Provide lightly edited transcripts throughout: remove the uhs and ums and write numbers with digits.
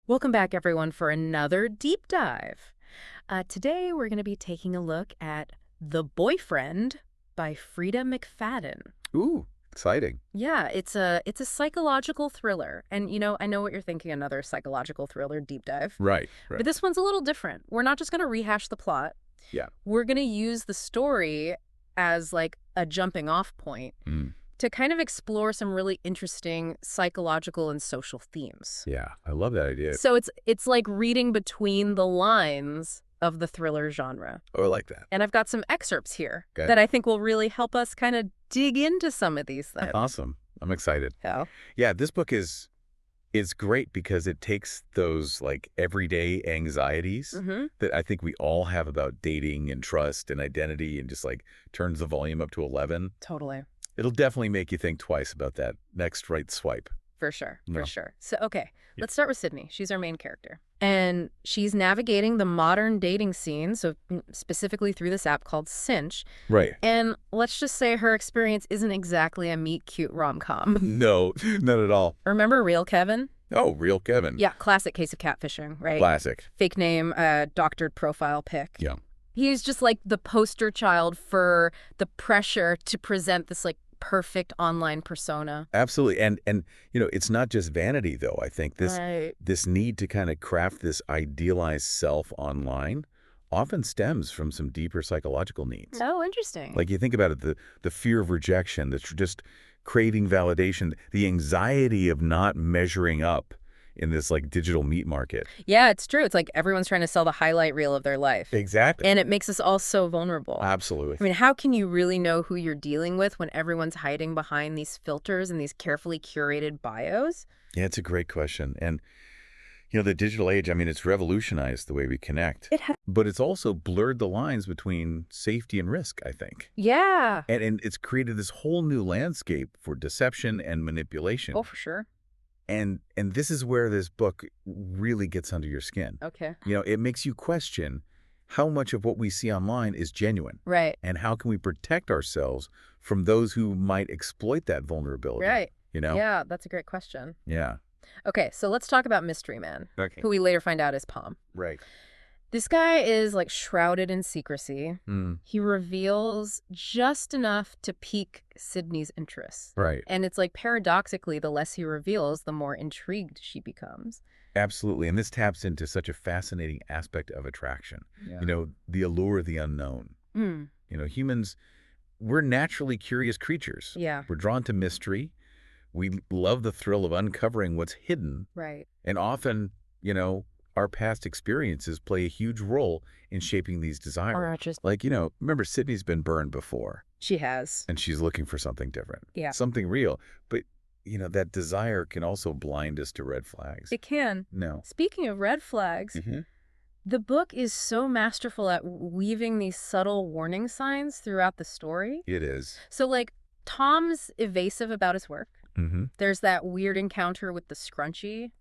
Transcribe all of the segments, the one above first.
Welcome back, everyone, for another deep dive. Today, we're going to be taking a look at The Boyfriend by Frida McFadden. Ooh, exciting. Yeah, it's a psychological thriller. And, I know what you're thinking, another psychological thriller deep dive. Right. But this one's a little different. We're not just going to rehash the plot. Yeah. We're going to use the story as, like, a jumping off point to kind of explore some really interesting psychological and social themes. Yeah, I love that idea. So it's like reading between the lines of the thriller genre. Oh, I like that. And I've got some excerpts here Okay. that I think will really help us kind of dig into some of these things. Awesome. I'm excited. Yeah. Yeah, this book is great because it takes those like everyday anxieties that I think we all have about dating and trust and identity and just like turns the volume up to 11. Totally. It'll definitely make you think twice about that next right swipe. For sure. No. For sure. So, okay, let's start with Sydney. She's our main character. And she's navigating the modern dating scene, so specifically through this app called Cinch. Right. And let's just say her experience isn't exactly a meet-cute rom-com. No, not at all. Remember Real Kevin? Oh, Real Kevin. Yeah, classic case of catfishing, right? Classic. Fake name, doctored profile pic. Yeah. He's just like the poster child for the pressure to present this like perfect online persona. Absolutely. And it's not just vanity, though. I think Right. this need to kind of craft this idealized self online often stems from some deeper psychological needs. Oh, interesting. Like you think about it, the fear of rejection, just craving validation, the anxiety of not measuring up in this like digital meat market. Yeah, it's true. It's like everyone's trying to sell the highlight reel of their life. Exactly. And it makes us all so vulnerable. Absolutely. I mean, how can you really know who you're dealing with when everyone's hiding behind these filters and these carefully curated bios? Yeah, it's a great question. And the digital age, I mean, it's revolutionized the way we connect. It has. But it's also blurred the lines between safety and risk, I think. Yeah. And it's created this whole new landscape for deception and manipulation. Oh, for sure. And this is where this book really gets under your skin. Okay. It makes you question how much of what we see online is genuine. Right. And how can we protect ourselves from those who might exploit that vulnerability? Right. You know? Yeah, that's a great question. Yeah. Okay, so let's talk about Mystery Man, Okay. who we later find out is Palm. Right. This guy is like shrouded in secrecy. He reveals just enough to pique Sydney's interest. Right. And it's like paradoxically, the less he reveals, the more intrigued she becomes. Absolutely. And this taps into such a fascinating aspect of attraction. Yeah. The allure of the unknown. Humans, we're naturally curious creatures. Yeah. We're drawn to mystery. We love the thrill of uncovering what's hidden. Right. And often, our past experiences play a huge role in shaping these desires. Or just Like, remember Sydney's been burned before she has. and she's looking for something different. Yeah. Something real. But, that desire can also blind us to red flags. It can. No. Speaking of red flags, the book is so masterful at weaving these subtle warning signs throughout the story. It is. So, like, Tom's evasive about his work. There's that weird encounter with the scrunchie.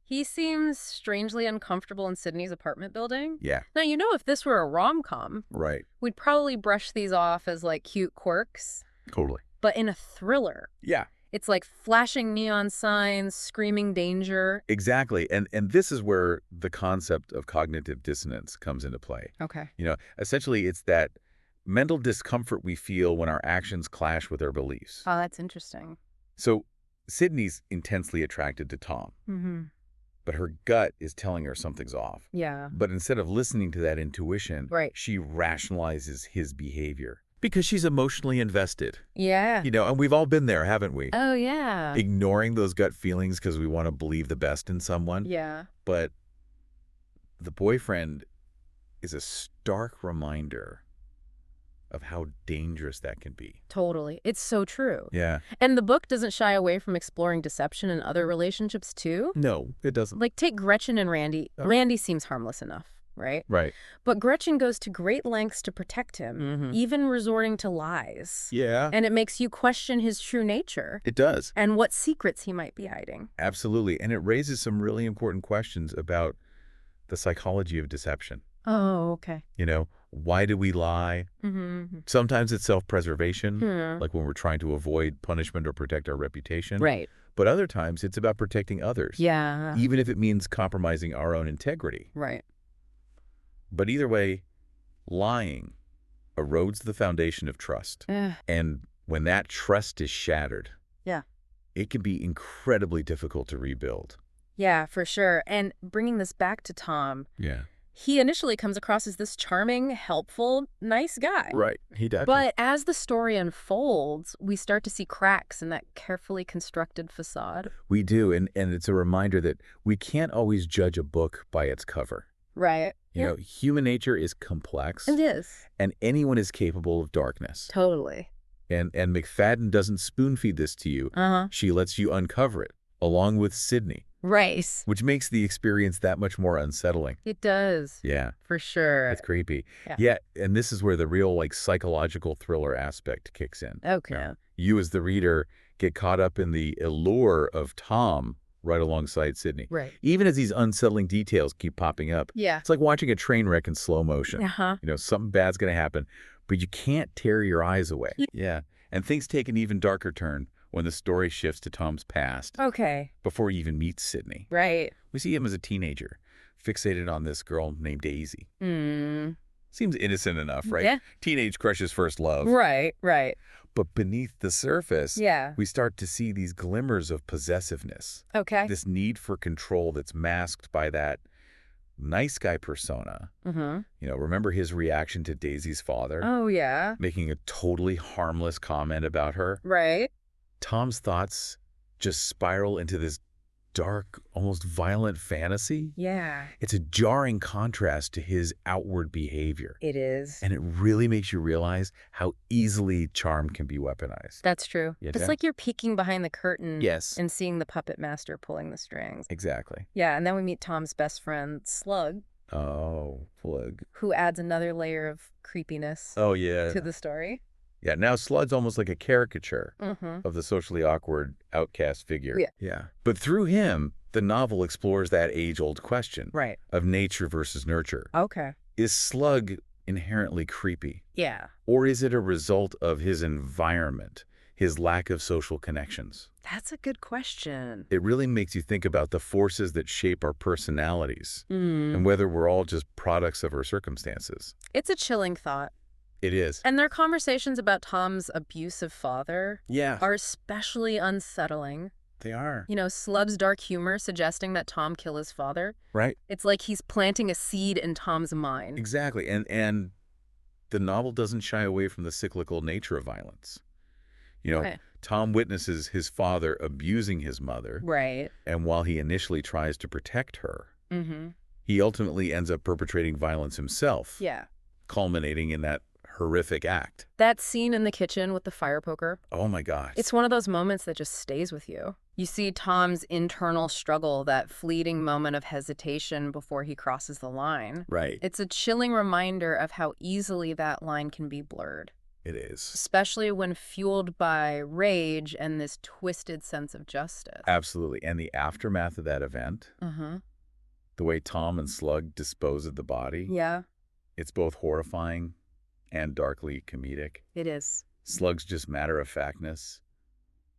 He seems strangely uncomfortable in Sydney's apartment building. Yeah. Now, if this were a rom-com, Right. we'd probably brush these off as, like, cute quirks. Totally. But in a thriller, Yeah. it's like flashing neon signs, screaming danger. Exactly. And this is where the concept of cognitive dissonance comes into play. Okay. Essentially, it's that mental discomfort we feel when our actions clash with our beliefs. Oh, that's interesting. So Sydney's intensely attracted to Tom, but her gut is telling her something's off. Yeah. But instead of listening to that intuition, Right. she rationalizes his behavior because she's emotionally invested. Yeah. And we've all been there, haven't we? Oh, yeah. Ignoring those gut feelings because we want to believe the best in someone. Yeah. But the boyfriend is a stark reminder of how dangerous that can be. Totally. It's so true. Yeah. And the book doesn't shy away from exploring deception in other relationships, too. No, it doesn't. Like, take Gretchen and Randy. Oh. Randy seems harmless enough, right? Right. But Gretchen goes to great lengths to protect him, even resorting to lies. Yeah. And it makes you question his true nature It does. and what secrets he might be hiding. Absolutely. And it raises some really important questions about the psychology of deception. Oh, okay. Why do we lie? Sometimes it's self-preservation, like when we're trying to avoid punishment or protect our reputation. Right. But other times, it's about protecting others. Yeah. Even if it means compromising our own integrity. Right. But either way, lying erodes the foundation of trust. And when that trust is shattered, yeah, it can be incredibly difficult to rebuild. Yeah, for sure. And bringing this back to Tom, Yeah. he initially comes across as this charming, helpful, nice guy. Right. He does. But as the story unfolds, we start to see cracks in that carefully constructed facade. We do. And it's a reminder that we can't always judge a book by its cover. Right. You know, human nature is complex. It is. And anyone is capable of darkness. Totally. And McFadden doesn't spoon-feed this to you. She lets you uncover it, along with Sydney. Right. Which makes the experience that much more unsettling. It does. Yeah. For sure. It's creepy. Yeah, and this is where the real, like, psychological thriller aspect kicks in. Okay. You as the reader get caught up in the allure of Tom right alongside Sydney. Right. Even as these unsettling details keep popping up. Yeah. It's like watching a train wreck in slow motion. Uh-huh. You know, something bad's going to happen, but you can't tear your eyes away. Yeah. And things take an even darker turn when the story shifts to Tom's past. Okay. Before he even meets Sydney. Right. We see him as a teenager, fixated on this girl named Daisy. Seems innocent enough, right? Yeah. Teenage crush's first love. Right, right. But beneath the surface, Yeah. we start to see these glimmers of possessiveness. Okay. This need for control that's masked by that nice guy persona. You know, remember his reaction to Daisy's father? Oh, yeah. Making a totally harmless comment about her? Right. Tom's thoughts just spiral into this dark, almost violent fantasy. Yeah. It's a jarring contrast to his outward behavior. It is. And it really makes you realize how easily charm can be weaponized. That's true. Yeah, It's like you're peeking behind the curtain Yes. and seeing the puppet master pulling the strings. Exactly. Yeah, and then we meet Tom's best friend, Slug. Oh, Plug. Who adds another layer of creepiness Oh, yeah. to the story. Yeah, now Slud's almost like a caricature of the socially awkward outcast figure. Yeah. But through him, the novel explores that age-old question Right. of nature versus nurture. Okay. Is Slug inherently creepy? Yeah. Or is it a result of his environment, his lack of social connections? That's a good question. It really makes you think about the forces that shape our personalities and whether we're all just products of our circumstances. It's a chilling thought. It is. And their conversations about Tom's abusive father Yeah, are especially unsettling. they are. You know, Slug's dark humor suggesting that Tom kill his father. Right? It's like he's planting a seed in Tom's mind. Exactly. And the novel doesn't shy away from the cyclical nature of violence. You know, Okay. Tom witnesses his father abusing his mother. Right. And while he initially tries to protect her, he ultimately ends up perpetrating violence himself, Yeah. culminating in that horrific act. That scene in the kitchen with the fire poker, Oh my gosh. it's one of those moments that just stays with you. You see Tom's internal struggle, that fleeting moment of hesitation before he crosses the line. Right. It's a chilling reminder of how easily that line can be blurred, It is. especially when fueled by rage and this twisted sense of justice. Absolutely. And the aftermath of that event, the way Tom and Slug dispose of the body, Yeah, it's both horrifying and darkly comedic. it is. Slug's just matter-of-factness,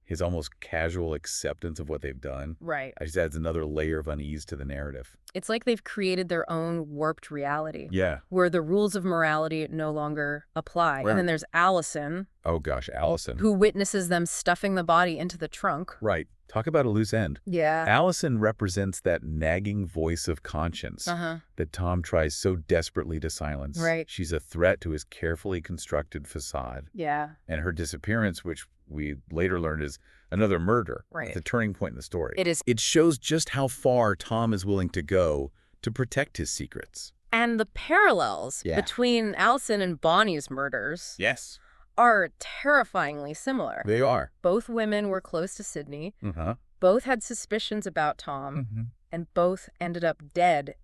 his almost casual acceptance of what they've done, Right. just adds another layer of unease to the narrative. It's like they've created their own warped reality, Yeah. where the rules of morality no longer apply. Right. And then there's Allison, Oh gosh, Allison. who witnesses them stuffing the body into the trunk. Right. Talk about a loose end. Yeah. Allison represents that nagging voice of conscience that Tom tries so desperately to silence. Right. She's a threat to his carefully constructed facade. Yeah. And her disappearance, which we later learned is another murder, Right. the turning point in the story. It is. It shows just how far Tom is willing to go to protect his secrets. And the parallels Yeah. between Allison and Bonnie's murders Yes. are terrifyingly similar. They are. Both women were close to Sydney. Uh-huh. Both had suspicions about Tom. And both ended up dead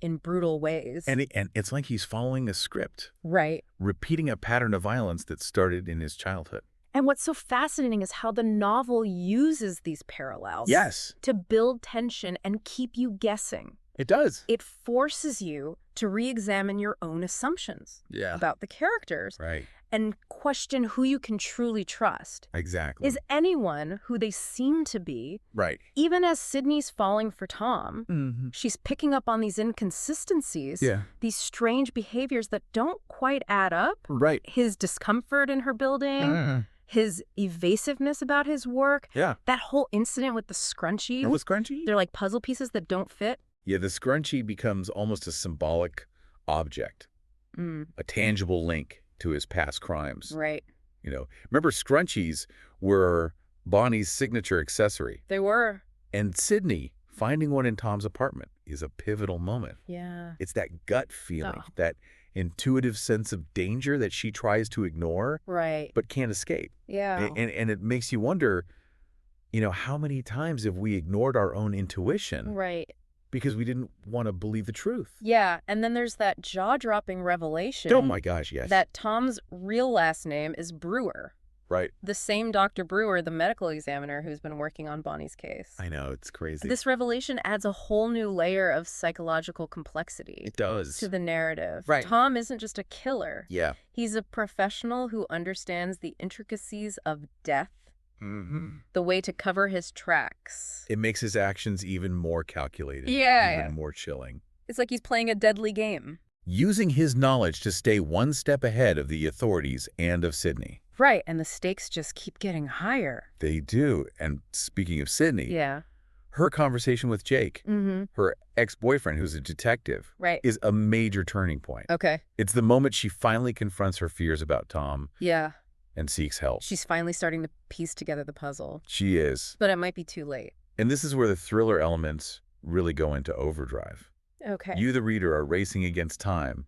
in brutal ways. And it's like he's following a script, Right. repeating a pattern of violence that started in his childhood. And what's so fascinating is how the novel uses these parallels Yes, to build tension and keep you guessing. it does. It forces you to re-examine your own assumptions Yeah. about the characters. Right. and question who you can truly trust. Exactly. Is anyone who they seem to be. Right. Even as Sydney's falling for Tom, she's picking up on these inconsistencies, these strange behaviors that don't quite add up. Right. His discomfort in her building, his evasiveness about his work. Yeah. That whole incident with the scrunchie. With scrunchie? They're like puzzle pieces that don't fit. Yeah, the scrunchie becomes almost a symbolic object, a tangible link to his past crimes. Right. You know, remember scrunchies were Bonnie's signature accessory. They were. And Sydney finding one in Tom's apartment is a pivotal moment. Yeah. It's that gut feeling, that intuitive sense of danger that she tries to ignore, but can't escape. Yeah. And it makes you wonder, you know, how many times have we ignored our own intuition? Right. Because we didn't want to believe the truth. Yeah, and then there's that jaw-dropping revelation. Oh my gosh, yes. That Tom's real last name is Brewer. Right. The same Dr. Brewer, the medical examiner who's been working on Bonnie's case. I know, it's crazy. This revelation adds a whole new layer of psychological complexity. It does. To the narrative. Right. Tom isn't just a killer. Yeah. He's a professional who understands the intricacies of death. The way to cover his tracks. It makes his actions even more calculated. Yeah. Even more chilling. It's like he's playing a deadly game. Using his knowledge to stay one step ahead of the authorities and of Sydney. Right, and the stakes just keep getting higher. They do. And speaking of Sydney, yeah, her conversation with Jake, her ex-boyfriend who's a detective, is a major turning point. Okay. It's the moment she finally confronts her fears about Tom. Yeah. And seeks help. She's finally starting to piece together the puzzle. She is. But it might be too late. And this is where the thriller elements really go into overdrive. Okay. You, the reader, are racing against time,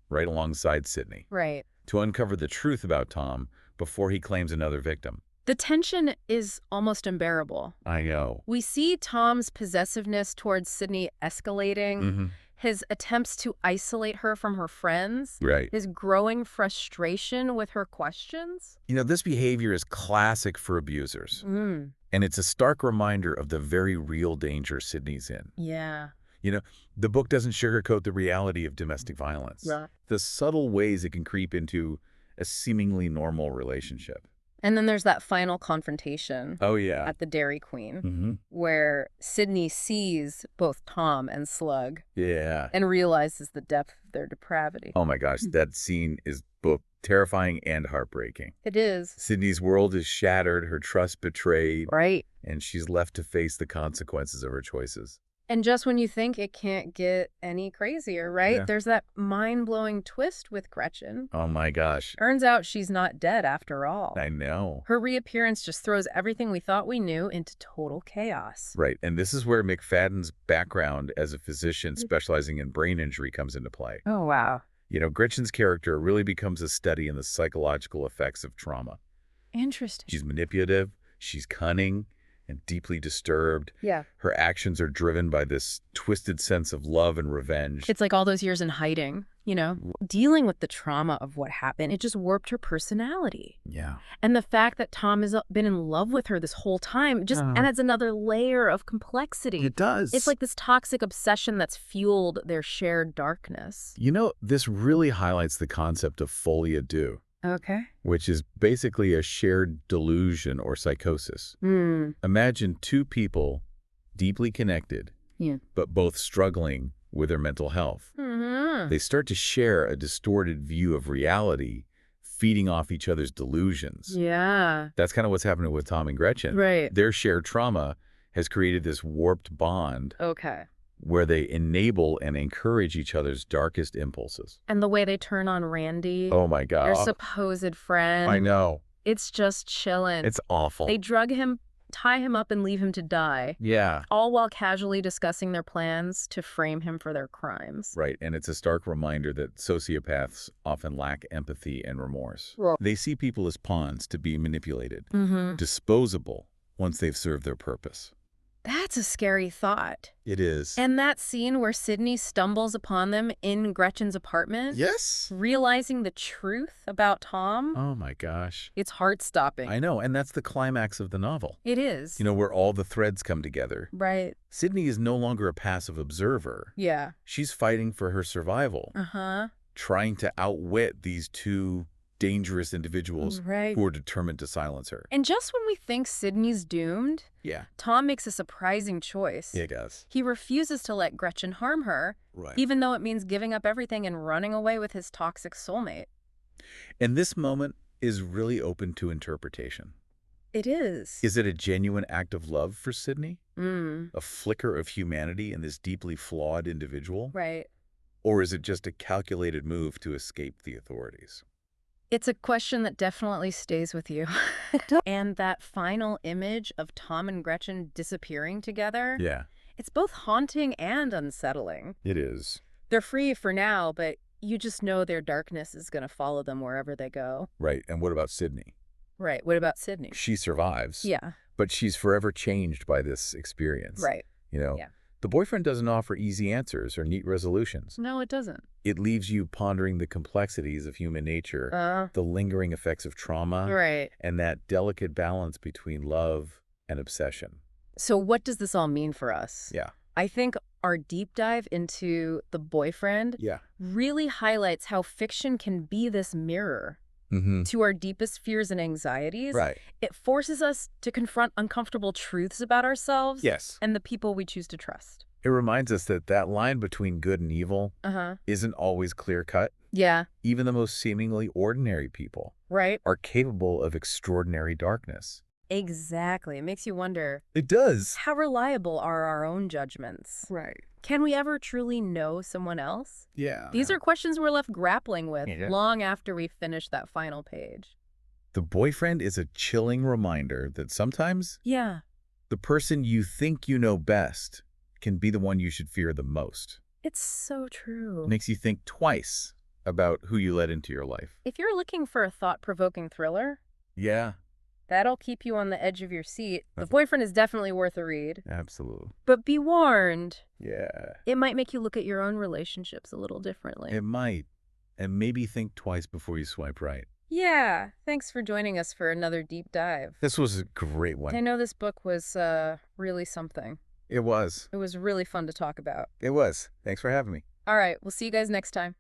right alongside Sydney. Right. To uncover the truth about Tom before he claims another victim. The tension is almost unbearable. I know. We see Tom's possessiveness towards Sydney escalating. His attempts to isolate her from her friends. Right. His growing frustration with her questions. You know, this behavior is classic for abusers. And it's a stark reminder of the very real danger Sydney's in. Yeah. You know, the book doesn't sugarcoat the reality of domestic violence. Right. The subtle ways it can creep into a seemingly normal relationship. And then there's that final confrontation. Oh, yeah. At the Dairy Queen, where Sydney sees both Tom and Slug. Yeah. And realizes the depth of their depravity. Oh, my gosh. That scene is both terrifying and heartbreaking. It is. Sydney's world is shattered, her trust betrayed. Right. And she's left to face the consequences of her choices. And just when you think it can't get any crazier, right? Yeah. There's that mind-blowing twist with Gretchen. Oh, my gosh. Turns out she's not dead after all. I know. Her reappearance just throws everything we thought we knew into total chaos. Right. And this is where McFadden's background as a physician specializing in brain injury comes into play. Oh, wow. You know, Gretchen's character really becomes a study in the psychological effects of trauma. Interesting. She's manipulative, she's cunning, and deeply disturbed. Yeah. Her actions are driven by this twisted sense of love and revenge. It's like all those years in hiding, you know, dealing with the trauma of what happened. It just warped her personality. Yeah. And the fact that Tom has been in love with her this whole time just adds another layer of complexity. It does. It's like this toxic obsession that's fueled their shared darkness. You know, this really highlights the concept of folie à deux. Okay. Which is basically a shared delusion or psychosis. Imagine two people deeply connected, but both struggling with their mental health. They start to share a distorted view of reality, feeding off each other's delusions. Yeah. That's kind of what's happening with Tom and Gretchen. Right. Their shared trauma has created this warped bond. Okay. Where they enable and encourage each other's darkest impulses. And the way they turn on Randy. Oh, my God. Their supposed friend. I know. It's just chilling. It's awful. They drug him, tie him up, and leave him to die. Yeah. All while casually discussing their plans to frame him for their crimes. Right. And it's a stark reminder that sociopaths often lack empathy and remorse. Well, they see people as pawns to be manipulated, disposable once they've served their purpose. That's a scary thought. It is. And that scene where Sydney stumbles upon them in Gretchen's apartment. Yes. Realizing the truth about Tom. Oh, my gosh. It's heart-stopping. I know. And that's the climax of the novel. It is. You know, where all the threads come together. Right. Sydney is no longer a passive observer. Yeah. She's fighting for her survival. Trying to outwit these two dangerous individuals Right. who are determined to silence her. And just when we think Sydney's doomed, Yeah. Tom makes a surprising choice. Yeah, it does. He refuses to let Gretchen harm her, Right. even though it means giving up everything and running away with his toxic soulmate. And this moment is really open to interpretation. It is. Is it a genuine act of love for Sydney? Mm. A flicker of humanity in this deeply flawed individual? Right. Or is it just a calculated move to escape the authorities? It's a question that definitely stays with you. And that final image of Tom and Gretchen disappearing together, Yeah, it's both haunting and unsettling. it is. They're free for now, but you just know their darkness is going to follow them wherever they go. Right, and what about Sydney? Right. What about Sydney? She survives. Yeah. But she's forever changed by this experience. Right. You know, Yeah. the boyfriend doesn't offer easy answers or neat resolutions. No, it doesn't. It leaves you pondering the complexities of human nature, the lingering effects of trauma, Right. and that delicate balance between love and obsession. So what does this all mean for us? Yeah. I think our deep dive into The Boyfriend Yeah. really highlights how fiction can be this mirror Mm-hmm. to our deepest fears and anxieties. Right. It forces us to confront uncomfortable truths about ourselves Yes. and the people we choose to trust. It reminds us that that line between good and evil Uh-huh. isn't always clear-cut. Yeah. Even the most seemingly ordinary people Right? are capable of extraordinary darkness. Exactly. It makes you wonder, It does. how reliable are our own judgments? Right. Can we ever truly know someone else? Yeah. These are questions we're left grappling with Yeah. long after we finish that final page. The Boyfriend is a chilling reminder that sometimes Yeah. the person you think you know best can be the one you should fear the most. It's so true. It makes you think twice about who you let into your life. If you're looking for a thought-provoking thriller, Yeah, that'll keep you on the edge of your seat. The Boyfriend is definitely worth a read. absolutely. But be warned, Yeah, it might make you look at your own relationships a little differently. it might. And maybe think twice before you swipe right. Yeah, thanks for joining us for another deep dive. This was a great I one. know this book was really something. It was. It was really fun to talk about. It was. Thanks for having me. All right, we'll see you guys next time.